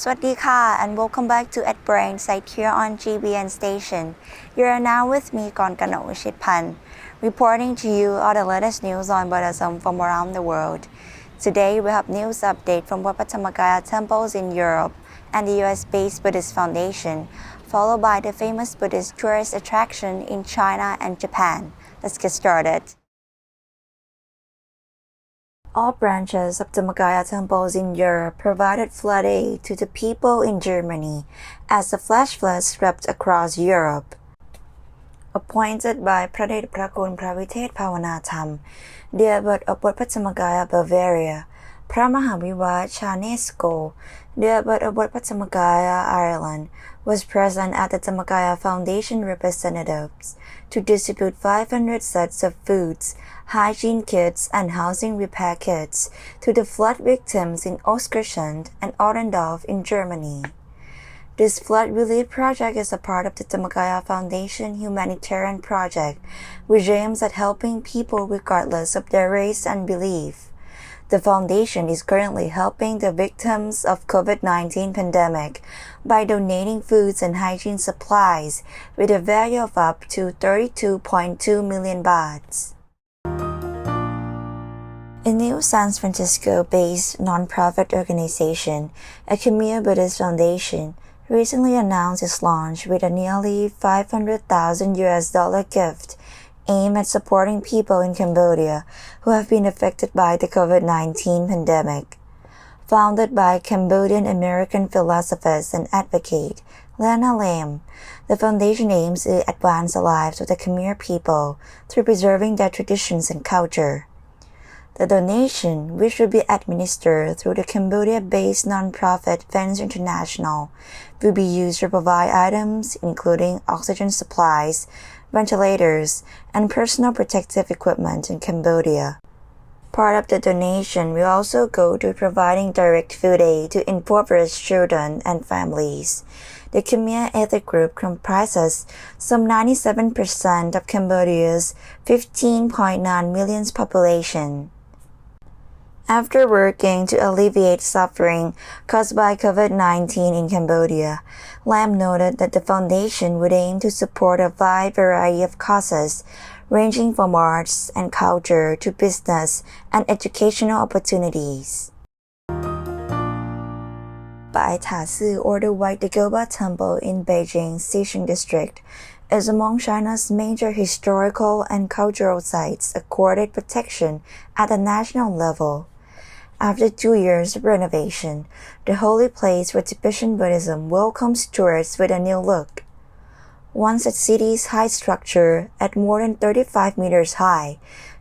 สวัสดีค่ะ and welcome back to At Brain Site here on GBN Station. You are now with me กรกนก วชิตพันธ์ reporting to you all the latest news on Buddhism from around the world. Today we have news update from Wat Patthammakaya temples in Europe and the US-based Buddhist Foundation, followed by the famous Buddhist tourist attraction in China and Japan. Let's get started.All branches of the Dhammakaya temples in Europe provided flood aid to the people in Germany as the flash floods swept across Europe. Appointed by พระเดชพระคุณพระวิเทศภาวนาธรรม the abbot of Wat Patthammakaya Bavaria, พระมหาวิวัฒน์ชาเนสโก the abbot of Wat Patthammakaya Ireland, was present at the Dhammakaya Foundation representatives to distribute 500 sets of foods, hygiene kits, and housing repair kits to the flood victims in Oskirchen and Ottendorf in Germany. This flood relief project is a part of the Dhammakaya Foundation humanitarian project, which aims at helping people regardless of their race and belief. The foundation is currently helping the victims of COVID-19 pandemic by donating foods and hygiene supplies with a value of up to 32.2 million bahts.A new San Francisco-based non-profit organization, a Khmer Buddhist Foundation, recently announced its launch with a nearly $500,000 gift aimed at supporting people in Cambodia who have been affected by the COVID-19 pandemic. Founded by Cambodian-American philosophers and advocate Lana Lam, the foundation aims to advance the lives of the Khmer people through preserving their traditions and culture.The donation, which will be administered through the Cambodia-based nonprofit Fence International, will be used to provide items including oxygen supplies, ventilators, and personal protective equipment in Cambodia. Part of the donation will also go to providing direct food aid to impoverished children and families. The Khmer ethnic group comprises some 97% of Cambodia's 15.9 million population.After working to alleviate suffering caused by COVID-19 in Cambodia, Lam noted that the foundation would aim to support a wide variety of causes, ranging from arts and culture to business and educational opportunities. Bai Ta Sư, or the White Dagoba Temple in Beijing's Xixing District, is among China's major historical and cultural sites accorded protection at the national level.After 2 years of renovation, the holy place for Tibetan Buddhism welcomes tourists with a new look. Once a city's high structure at more than 35 meters high,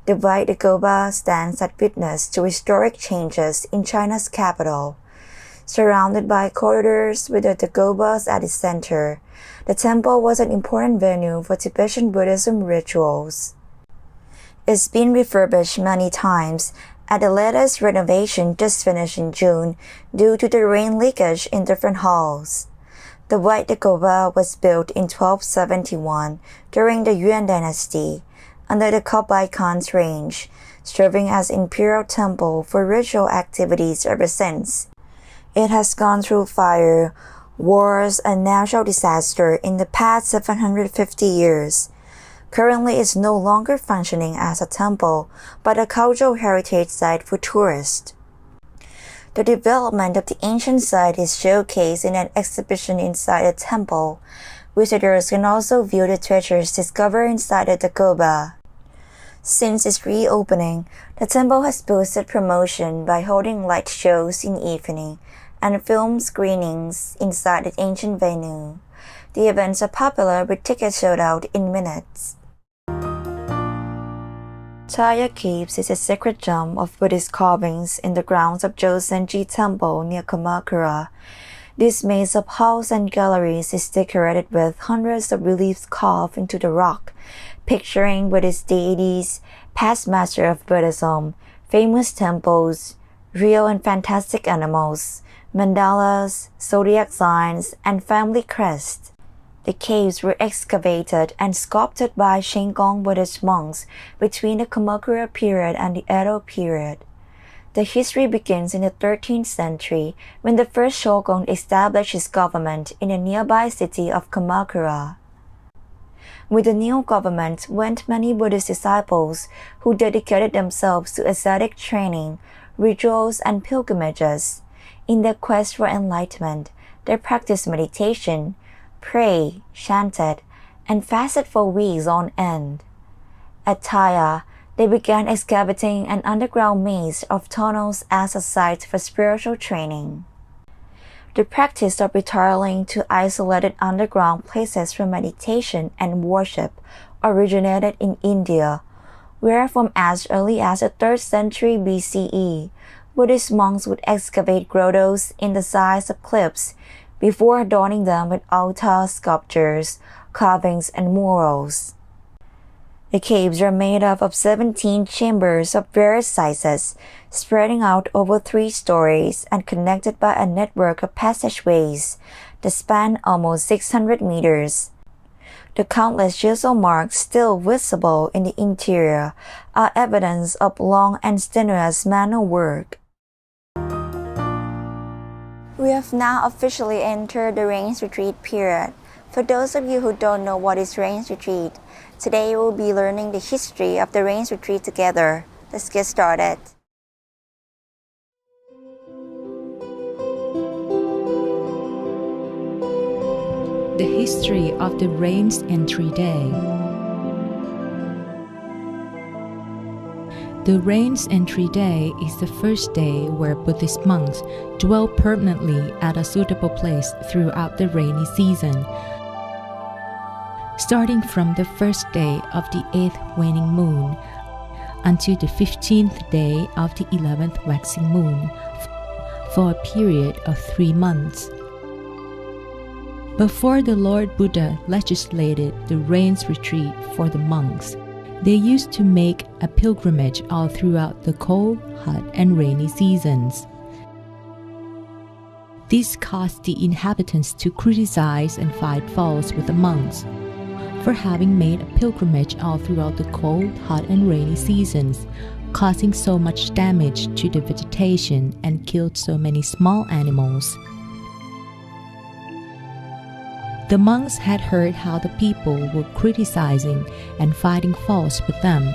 the White Dagoba stands as witness to historic changes in China's capital. Surrounded by corridors with the Dagobas at its center, the temple was an important venue for Tibetan Buddhism rituals. It's been refurbished many times.At the latest renovation just finished in June due to the rain leakage in different halls. The White Dagoba was built in 1271 during the Yuan dynasty under the Kublai Khan's reign, serving as imperial temple for ritual activities ever since. It has gone through fire, wars, and natural disaster in the past 750 years.Currently, it's no longer functioning as a temple, but a cultural heritage site for tourists. The development of the ancient site is showcased in an exhibition inside the temple. Visitors can also view the treasures discovered inside the Dagoba. Since its reopening, the temple has boosted promotion by holding light shows in the evening and film screenings inside the ancient venue.The events are popular with tickets sold out in minutes.Taya Caves is a sacred gem of Buddhist carvings in the grounds of Josenji Temple near Kamakura. This maze of halls and galleries is decorated with hundreds of reliefs carved into the rock, picturing Buddhist deities, past masters of Buddhism, famous temples, real and fantastic animals, mandalas, zodiac signs, and family crests.The caves were excavated and sculpted by Shenggong Buddhist monks between the Kamakura period and the Edo period. The history begins in the 13th century when the first shogun established his government in the nearby city of Kamakura. With the new government went many Buddhist disciples who dedicated themselves to ascetic training, rituals, and pilgrimages. In their quest for enlightenment, they practiced meditation, prayed, chanted, and fasted for weeks on end. At Thaya, they began excavating an underground maze of tunnels as a site for spiritual training. The practice of retiring to isolated underground places for meditation and worship originated in India, where from as early as the 3rd century BCE, Buddhist monks would excavate grottos in the sides of cliffs before adorning them with altar sculptures, carvings, and murals. The caves are made up of 17 chambers of various sizes, spreading out over 3 stories and connected by a network of passageways that span almost 600 meters. The countless chisel marks still visible in the interior are evidence of long and strenuous manual work. We have now officially entered the rains retreat period. For those of you who don't know what is rains retreat, today we'll be learning the history of the rains retreat together. Let's get started. The history of the rains entry day. The rains entry day is the first day where Buddhist monks dwell permanently at a suitable place throughout the rainy season, starting from the first day of the 8th waning moon until the 15th day of the 11th waxing moon for a period of 3 months. Before the Lord Buddha legislated the rains retreat for the monks, they used to make a pilgrimage all throughout the cold, hot, and rainy seasons. This caused the inhabitants to criticize and find fault with the monks for having made a pilgrimage all throughout the cold, hot, and rainy seasons, causing so much damage to the vegetation and killed so many small animals. The monks had heard how the people were criticizing and finding fault with them,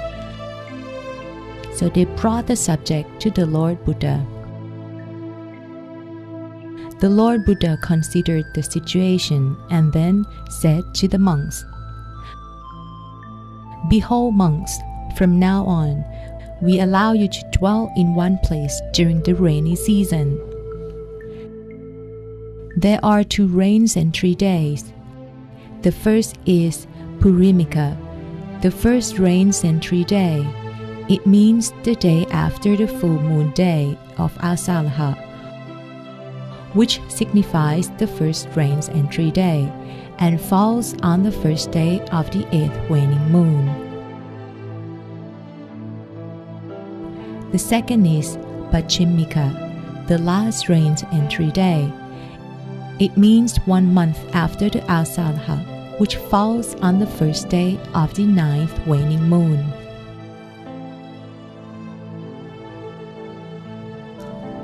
so they brought the subject to the Lord Buddha. The Lord Buddha considered the situation and then said to the monks, "Behold, monks, from now on, we allow you to dwell in one place during the rainy season. There are 2 rains entry days. The first is Purimika, the first rains entry day. It means the day after the full moon day of Asalaha, which signifies the first rains entry day and falls on the first day of the 8th waning moon. The second is Pachimika, the last rains entry day. It means 1 month after the Asalaha, which falls on the first day of the 9th waning moon."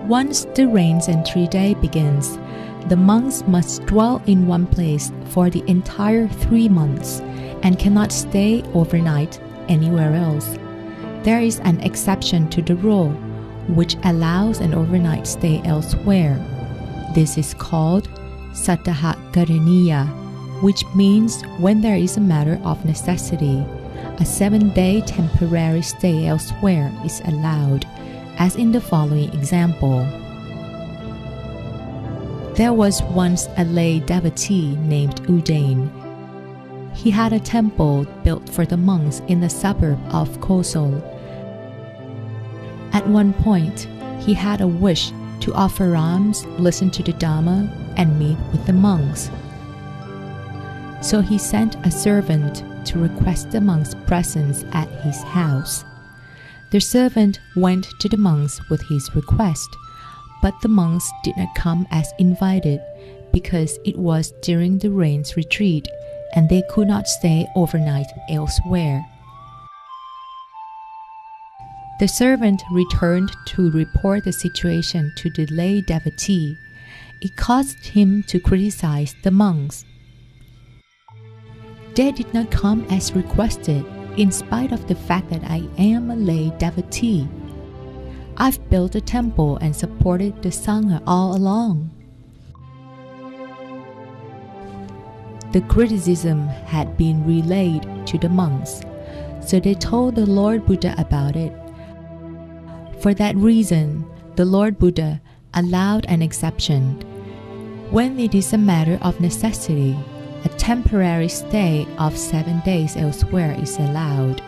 Once the rains entry day begins, the monks must dwell in one place for the entire 3 months and cannot stay overnight anywhere else. There is an exception to the rule, which allows an overnight stay elsewhere. This is called Sattaha Karaniya, which means when there is a matter of necessity, a 7-day temporary stay elsewhere is allowed, as in the following example. There was once a lay devotee named Udain. He had a temple built for the monks in the suburb of Kosol. At one point, he had a wish to offer alms, listen to the Dhamma, and meet with the monks. So he sent a servant to request the monks' presence at his house. The servant went to the monks with his request, but the monks did not come as invited because it was during the rains retreat and they could not stay overnight elsewhere. The servant returned to report the situation to the lay devotee. It caused him to criticize the monks. They did not come as requested, in spite of the fact that I am a lay devotee. I've built a temple and supported the Sangha all along. The criticism had been relayed to the monks, so they told the Lord Buddha about it. For that reason, the Lord Buddha allowed an exception. When it is a matter of necessity, a temporary stay of 7 days elsewhere is allowed.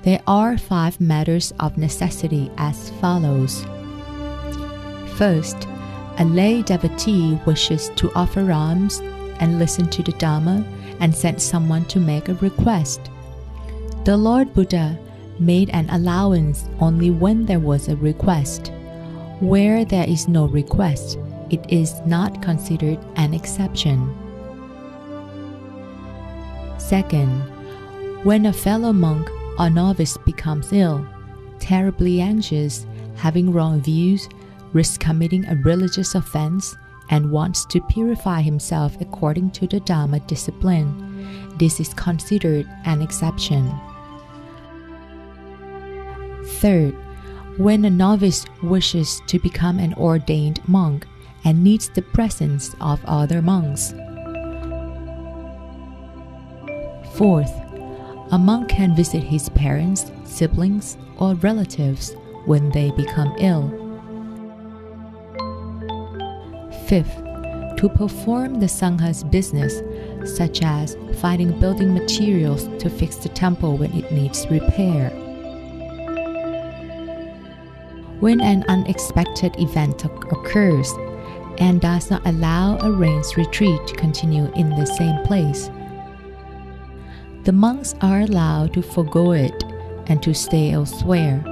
There are 5 matters of necessity as follows. First, a lay devotee wishes to offer alms and listen to the Dhamma and send someone to make a request. The Lord Buddha made an allowance only when there was a request. Where there is no request, it is not considered an exception. Second, when a fellow monk or novice becomes ill, terribly anxious, having wrong views, risks committing a religious offense, and wants to purify himself according to the Dhamma discipline, this is considered an exception. Third, when a novice wishes to become an ordained monk and needs the presence of other monks. Fourth, a monk can visit his parents, siblings, or relatives when they become ill. Fifth, to perform the Sangha's business, such as finding building materials to fix the temple when it needs repair. When an unexpected event occurs and does not allow a rains retreat to continue in the same place, the monks are allowed to forgo it and to stay elsewhere.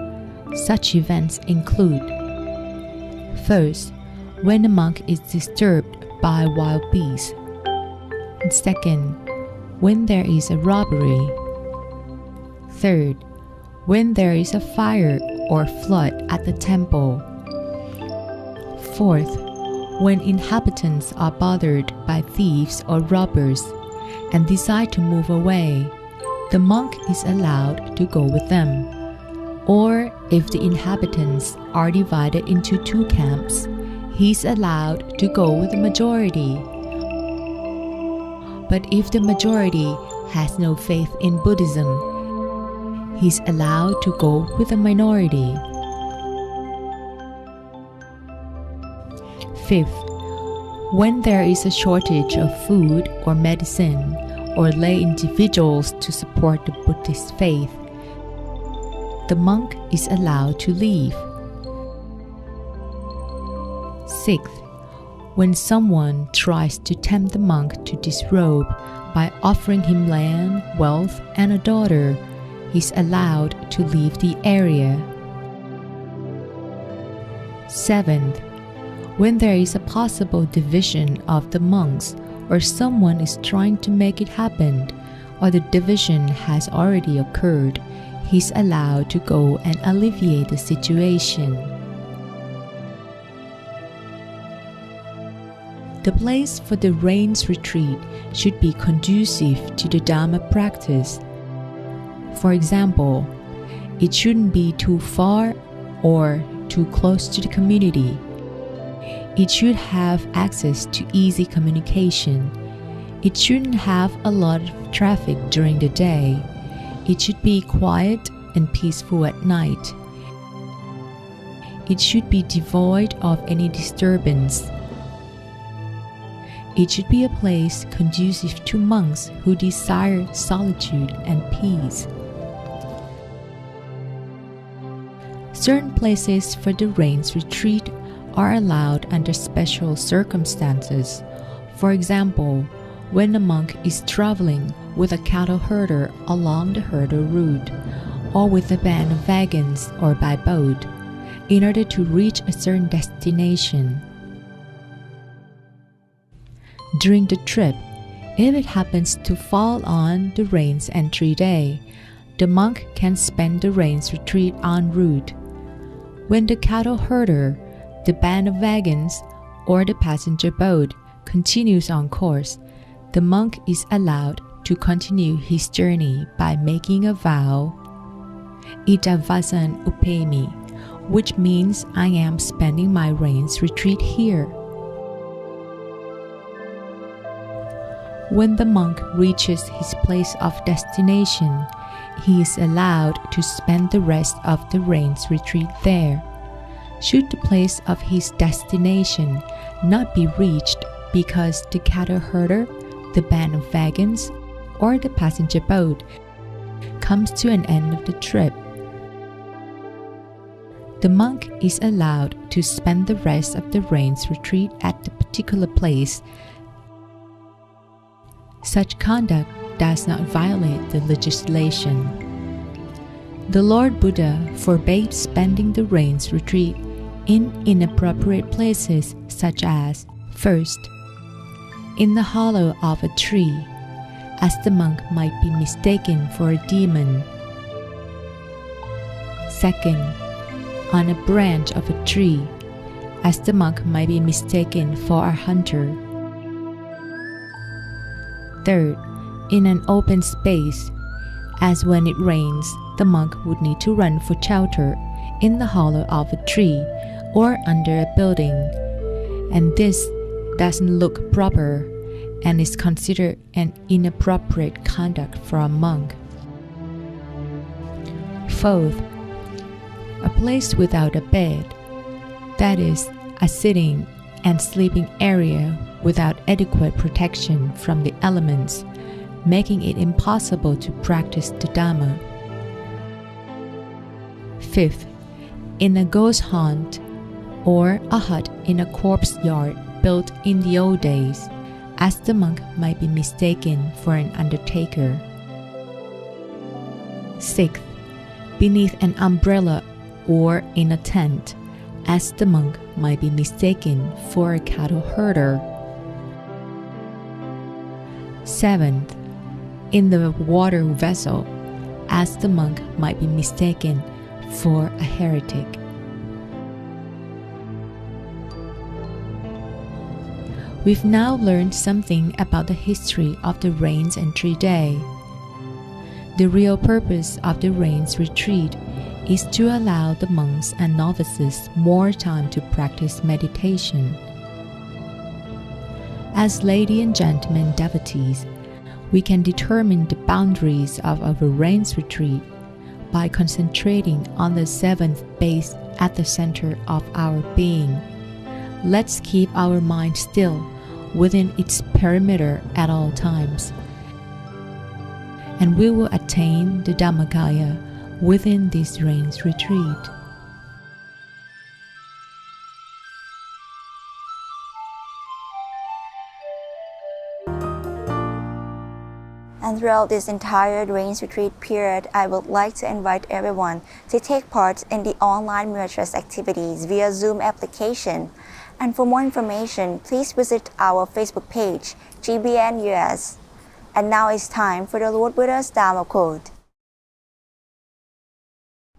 Such events include: first, when a monk is disturbed by wild beasts; second, when there is a robbery; third, when there is a fire or flood at the temple; fourth, when inhabitants are bothered by thieves or robbers and decide to move away, the monk is allowed to go with them. Or if the inhabitants are divided into 2 camps, he is allowed to go with the majority. But if the majority has no faith in Buddhism, he is allowed to go with the minority. Fifth, when there is a shortage of food or medicine or lay individuals to support the Buddhist faith, the monk is allowed to leave. Sixth, when someone tries to tempt the monk to disrobe by offering him land, wealth, and a daughter, he is allowed to leave the area. Seventh, when there is a possible division of the monks or someone is trying to make it happen, or the division has already occurred, he is allowed to go and alleviate the situation. The place for the rains retreat should be conducive to the Dhamma practice. For example, it shouldn't be too far or too close to the community. It should have access to easy communication. It shouldn't have a lot of traffic during the day. It should be quiet and peaceful at night. It should be devoid of any disturbance. It should be a place conducive to monks who desire solitude and peace. Certain places for the rains retreat are allowed under special circumstances. For example, when a monk is traveling with a cattle herder along the herder route, or with a band of wagons or by boat, in order to reach a certain destination. During the trip, if it happens to fall on the rains entry day, the monk can spend the rain's retreat en route. When the cattle herder, the band of wagons, or the passenger boat continues on course, the monk is allowed to continue his journey by making a vow, Itavasan Upemi, which means I am spending my rain's retreat here. When the monk reaches his place of destination, he is allowed to spend the rest of the rain's retreat there. Should the place of his destination not be reached because the cattle herder, the band of wagons, or the passenger boat comes to an end of the trip, the monk is allowed to spend the rest of the rain's retreat at the particular place. Such conduct does not violate the legislation. The Lord Buddha forbade spending the rain's retreat in inappropriate places such as, first, in the hollow of a tree, as the monk might be mistaken for a demon. Second, on a branch of a tree, as the monk might be mistaken for a hunter. Third, in an open space, as when it rains, the monk would need to run for shelter in the hollow of a tree or under a building, and this doesn't look proper and is considered an inappropriate conduct for a monk. Fourth, a place without a bed, that is, a sitting and sleeping area without adequate protection from the elements, making it impossible to practice the Dhamma. Fifth, in a ghost haunt or a hut in a corpse yard built in the old days, as the monk might be mistaken for an undertaker. Sixth, beneath an umbrella or in a tent, as the monk might be mistaken for a cattle herder. Seventh, in the water vessel, as the monk might be mistaken for a heretic. We've now learned something about the history of the Rains Entry Day. The real purpose of the Rains Retreat is to allow the monks and novices more time to practice meditation. As ladies and gentlemen devotees, we can determine the boundaries of our Rains Retreat by concentrating on the seventh base at the center of our being. Let's keep our mind still within its perimeter at all times, and we will attain the Dhammakaya within this Rains Retreat. And throughout this entire Rains Retreat period, I would like to invite everyone to take part in the online mirror trust activities via Zoom application. And for more information, please visit our Facebook page, GBN US. And now it's time for the Lord Buddha's Dharma quote.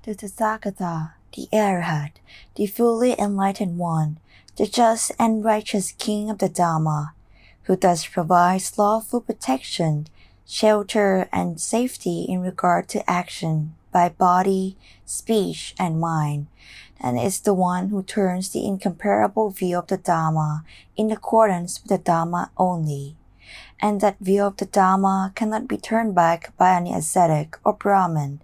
The Tathagata, the Arhat, the fully enlightened one, the just and righteous King of the Dharma, who thus provides lawful protection, shelter, and safety in regard to action by body, speech, and mind, and is the one who turns the incomparable view of the Dhamma in accordance with the Dhamma only, and that view of the Dhamma cannot be turned back by any ascetic or Brahmin,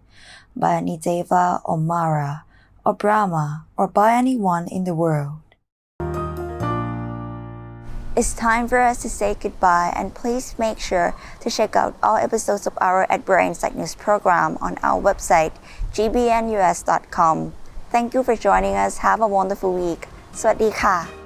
by any Deva or Mara or Brahma, or by anyone in the world. It's time for us to say goodbye, and please make sure to check out all episodes of our At Brain Site News program on our website, gbnus.com. Thank you for joining us. Have a wonderful week. สวัสดีค่ะ